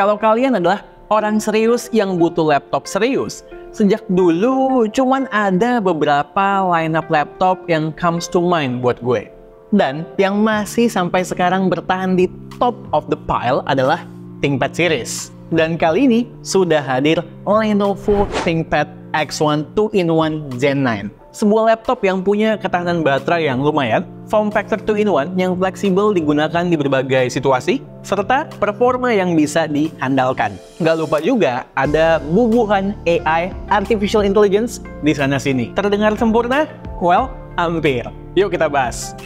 Kalau kalian adalah orang serius yang butuh laptop serius, sejak dulu cuman ada beberapa lineup laptop yang comes to mind buat gue. Dan yang masih sampai sekarang bertahan di top of the pile adalah ThinkPad series. Dan kali ini sudah hadir Lenovo ThinkPad X1 2-in-1 Gen 9. Sebuah laptop yang punya ketahanan baterai yang lumayan, form factor 2-in-1 yang fleksibel digunakan di berbagai situasi, serta performa yang bisa diandalkan. Nggak lupa juga ada bubuhan AI Artificial Intelligence di sana-sini. Terdengar sempurna? Well, hampir. Yuk kita bahas.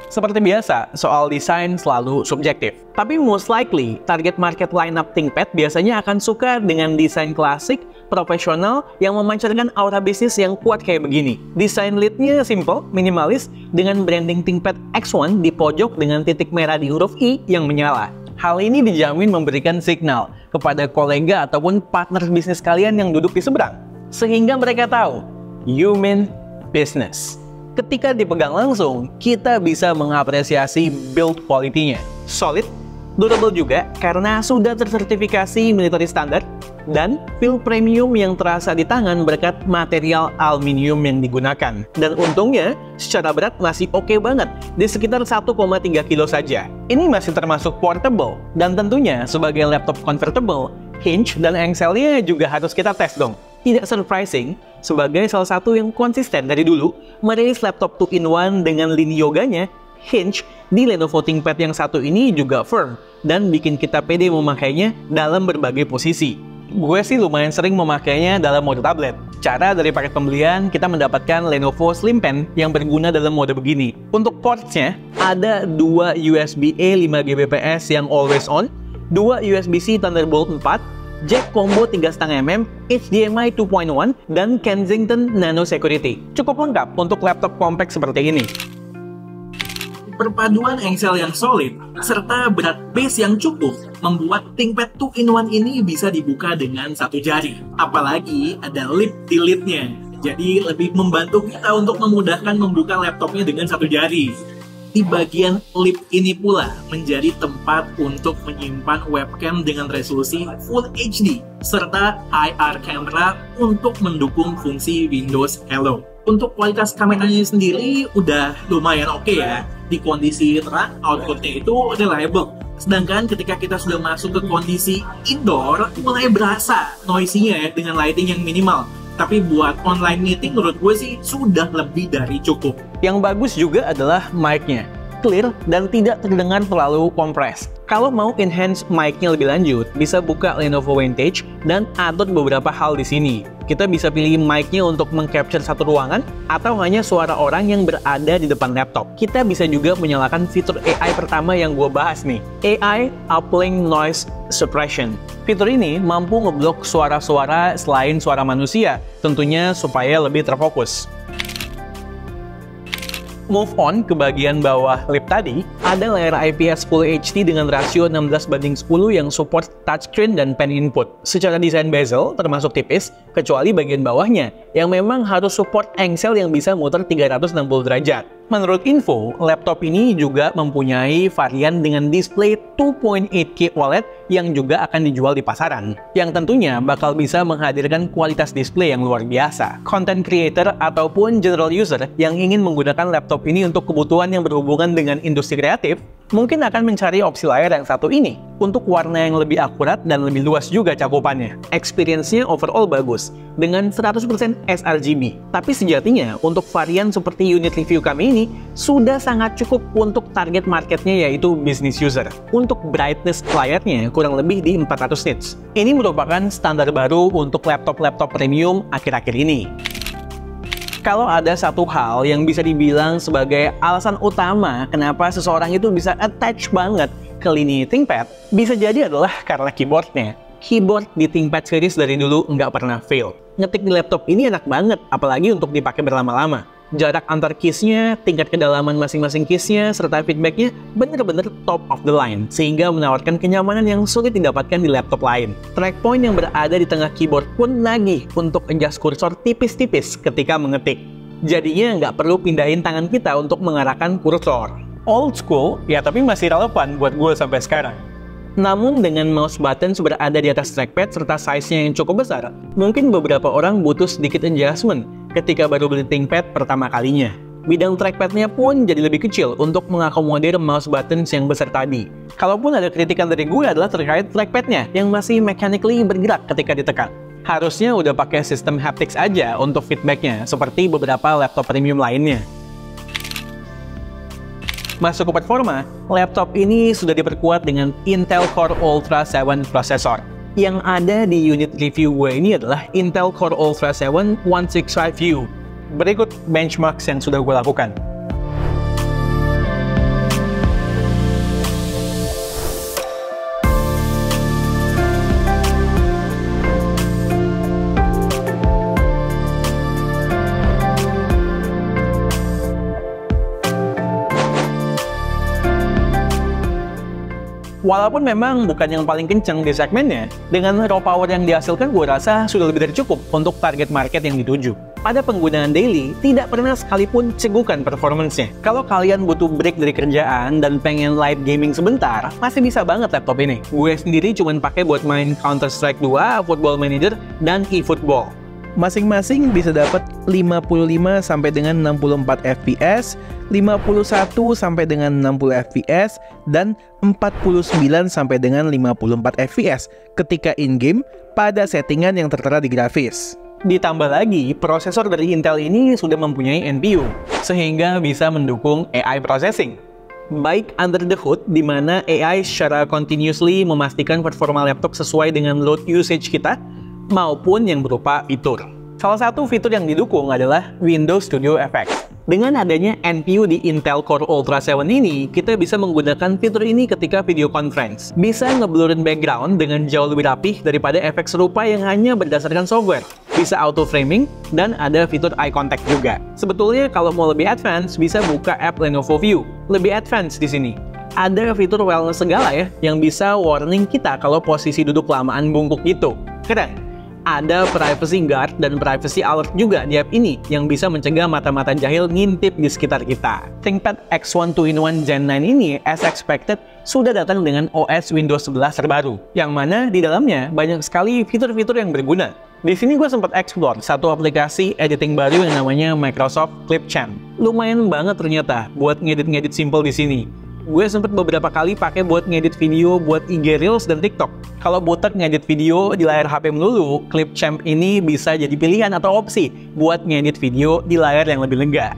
Seperti biasa, soal desain selalu subjektif. Tapi most likely, target market lineup ThinkPad biasanya akan suka dengan desain klasik, profesional, yang memancarkan aura bisnis yang kuat kayak begini. Desain leadnya simple, minimalis, dengan branding ThinkPad X1 di pojok dengan titik merah di huruf I yang menyala. Hal ini dijamin memberikan signal kepada kolega ataupun partner bisnis kalian yang duduk di seberang. Sehingga mereka tahu, you mean business. Ketika dipegang langsung, kita bisa mengapresiasi build quality-nya. Solid, durable juga karena sudah tersertifikasi military standard, dan feel premium yang terasa di tangan berkat material aluminium yang digunakan. Dan untungnya, secara berat masih oke banget, di sekitar 1,3 kilo saja. Ini masih termasuk portable, dan tentunya sebagai laptop convertible, hinge dan engselnya juga harus kita tes dong. Tidak surprising, sebagai salah satu yang konsisten dari dulu, merilis laptop 2-in-1 dengan lini yoganya, hinge di Lenovo ThinkPad yang satu ini juga firm, dan bikin kita pede memakainya dalam berbagai posisi. Gue sih lumayan sering memakainya dalam mode tablet. Cara dari paket pembelian, kita mendapatkan Lenovo Slim Pen yang berguna dalam mode begini. Untuk portsnya, ada 2 USB-A 5Gbps yang always on, 2 USB-C Thunderbolt 4, jack combo 3,5 mm, HDMI 2.1, dan Kensington Nano Security. Cukup lengkap untuk laptop compact seperti ini. Perpaduan engsel yang solid, serta berat base yang cukup, membuat ThinkPad 2-in-1 ini bisa dibuka dengan satu jari. Apalagi ada lip delete-nya, jadi lebih membantu kita untuk memudahkan membuka laptopnya dengan satu jari. Di bagian lip ini pula menjadi tempat untuk menyimpan webcam dengan resolusi Full HD serta IR camera untuk mendukung fungsi Windows Hello. Untuk kualitas kameranya sendiri udah lumayan oke ya. Di kondisi terang, outputnya itu reliable. Sedangkan ketika kita sudah masuk ke kondisi indoor, mulai berasa noisy-nya ya dengan lighting yang minimal. Tapi buat online meeting menurut gue sih sudah lebih dari cukup. Yang bagus juga adalah mic-nya. Clear dan tidak terdengar terlalu kompres. Kalau mau enhance mic-nya lebih lanjut, bisa buka Lenovo Vantage dan atur beberapa hal di sini. Kita bisa pilih mic-nya untuk meng-capture satu ruangan atau hanya suara orang yang berada di depan laptop. Kita bisa juga menyalakan fitur AI pertama yang gue bahas nih, AI Uplink Noise Suppression. Fitur ini mampu ngeblok suara-suara selain suara manusia, tentunya supaya lebih terfokus. Move on ke bagian bawah lip tadi, ada layar IPS Full HD dengan rasio 16:10 yang support touchscreen dan pen input. Secara desain bezel termasuk tipis, kecuali bagian bawahnya, yang memang harus support engsel yang bisa muter 360 derajat. Menurut info, laptop ini juga mempunyai varian dengan display 2.8K OLED yang juga akan dijual di pasaran, yang tentunya bakal bisa menghadirkan kualitas display yang luar biasa. Content creator ataupun general user yang ingin menggunakan laptop ini untuk kebutuhan yang berhubungan dengan industri kreatif, mungkin akan mencari opsi layar yang satu ini, untuk warna yang lebih akurat dan lebih luas juga cakupannya. Experience-nya overall bagus, dengan 100% sRGB. Tapi sejatinya, untuk varian seperti unit review kami ini, sudah sangat cukup untuk target marketnya yaitu business user. Untuk brightness layarnya kurang lebih di 400 nits. Ini merupakan standar baru untuk laptop-laptop premium akhir-akhir ini. Kalau ada satu hal yang bisa dibilang sebagai alasan utama kenapa seseorang itu bisa attach banget ke lini ThinkPad, bisa jadi adalah karena keyboardnya. Keyboard di ThinkPad series dari dulu nggak pernah fail. Ngetik di laptop ini enak banget, apalagi untuk dipakai berlama-lama. Jarak antar keysnya, tingkat kedalaman masing-masing keysnya, serta feedbacknya bener-bener top of the line, sehingga menawarkan kenyamanan yang sulit didapatkan di laptop lain. Track point yang berada di tengah keyboard pun nagih untuk adjust kursor tipis-tipis ketika mengetik. Jadinya nggak perlu pindahin tangan kita untuk mengarahkan kursor. Old school, ya tapi masih relevan buat gue sampai sekarang. Namun dengan mouse buttons berada di atas trackpad serta size-nya yang cukup besar, mungkin beberapa orang butuh sedikit adjustment ketika baru beli ThinkPad pertama kalinya. Bidang trackpad-nya pun jadi lebih kecil untuk mengakomodir mouse buttons yang besar tadi. Kalaupun ada kritikan dari gue adalah terkait trackpad-nya yang masih mechanically bergerak ketika ditekan. Harusnya udah pakai sistem haptics aja untuk feedback-nya, seperti beberapa laptop premium lainnya. Masuk ke performa, laptop ini sudah diperkuat dengan Intel Core Ultra 7 prosesor. Yang ada di unit review gue ini adalah Intel Core Ultra 7 165U. Berikut benchmarks yang sudah gue lakukan. Walaupun memang bukan yang paling kencang di segmennya, dengan raw power yang dihasilkan gue rasa sudah lebih dari cukup untuk target market yang dituju. Pada penggunaan daily, tidak pernah sekalipun cegukan performance-nya. Kalau kalian butuh break dari kerjaan dan pengen light gaming sebentar, masih bisa banget laptop ini. Gue sendiri cuma pakai buat main Counter-Strike 2, Football Manager, dan eFootball. Masing-masing bisa dapat 55 sampai dengan 64 fps, 51 sampai dengan 60 fps, dan 49 sampai dengan 54 fps ketika in-game pada settingan yang tertera di grafis. Ditambah lagi, prosesor dari Intel ini sudah mempunyai NPU, sehingga bisa mendukung AI processing. Baik under the hood, di mana AI secara continuously memastikan performa laptop sesuai dengan load usage kita, maupun yang berupa fitur. Salah satu fitur yang didukung adalah Windows Studio Effects. Dengan adanya NPU di Intel Core Ultra 7 ini, kita bisa menggunakan fitur ini ketika video conference. Bisa ngeblurin background dengan jauh lebih rapih daripada efek serupa yang hanya berdasarkan software. Bisa auto framing, dan ada fitur eye contact juga. Sebetulnya kalau mau lebih advance, bisa buka app Lenovo View. Lebih advance di sini. Ada fitur wellness segala ya, yang bisa warning kita kalau posisi duduk kelamaan bungkuk gitu. Keren! Ada privacy guard dan privacy alert juga di app ini yang bisa mencegah mata-mata jahil ngintip di sekitar kita. ThinkPad X1 2-in-1 Gen 9 ini, as expected, sudah datang dengan OS Windows 11 terbaru, yang mana di dalamnya banyak sekali fitur-fitur yang berguna. Di sini gue sempat explore satu aplikasi editing baru yang namanya Microsoft Clipchamp. Lumayan banget ternyata buat ngedit-ngedit simple di sini. Gue sempet beberapa kali pakai buat ngedit video buat IG Reels dan TikTok. Kalau botak ngedit video di layar HP melulu, Clipchamp ini bisa jadi pilihan atau opsi buat ngedit video di layar yang lebih lega.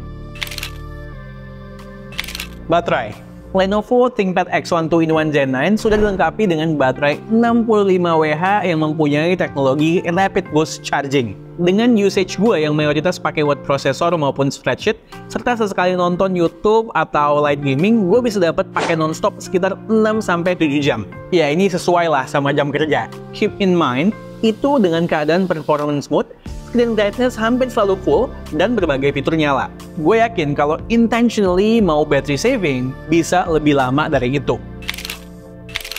Baterai. Lenovo ThinkPad X1 2-in-1 Gen 9 sudah dilengkapi dengan baterai 65Wh yang mempunyai teknologi Rapid Boost Charging. Dengan usage gue yang mayoritas pakai word processor maupun spreadsheet, serta sesekali nonton YouTube atau light gaming, gue bisa dapat pakai nonstop sekitar 6-7 jam. Ya ini sesuai lah sama jam kerja. Keep in mind, itu dengan keadaan performance mode, screen brightness hampir selalu full, dan berbagai fitur nyala. Gue yakin kalau intentionally mau battery saving, bisa lebih lama dari itu.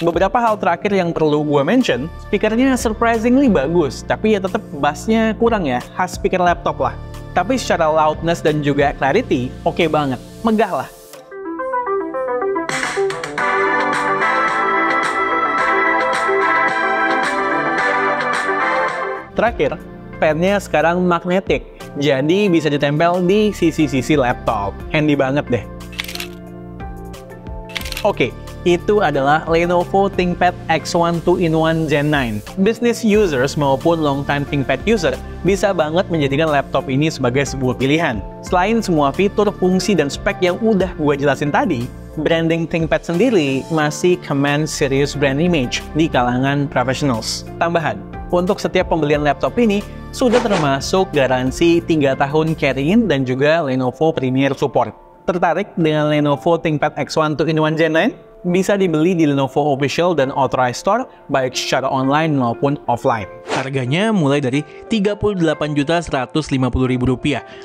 Beberapa hal terakhir yang perlu gue mention, speakernya surprisingly bagus, tapi ya tetap bassnya kurang ya, khas speaker laptop lah. Tapi secara loudness dan juga clarity, oke banget, megah lah. Terakhir, pennya sekarang magnetic, jadi bisa ditempel di sisi-sisi laptop. Handy banget deh. Oke, itu adalah Lenovo ThinkPad X1 2-in-1 Gen 9. Business users maupun long-time ThinkPad user bisa banget menjadikan laptop ini sebagai sebuah pilihan. Selain semua fitur, fungsi, dan spek yang udah gue jelasin tadi, branding ThinkPad sendiri masih command serious brand image di kalangan professionals. Tambahan, untuk setiap pembelian laptop ini, sudah termasuk garansi 3 tahun carry-in dan juga Lenovo Premier Support. Tertarik dengan Lenovo ThinkPad X1 2-in-1 Gen 9? Bisa dibeli di Lenovo Official dan Authorized Store, baik secara online maupun offline. Harganya mulai dari Rp38.150.000,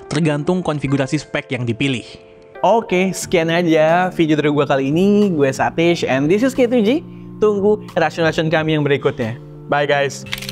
tergantung konfigurasi spek yang dipilih. Oke, sekian aja video dari gue kali ini. Gue Satish, and this is K2G. Tunggu reaction kami yang berikutnya. Bye guys!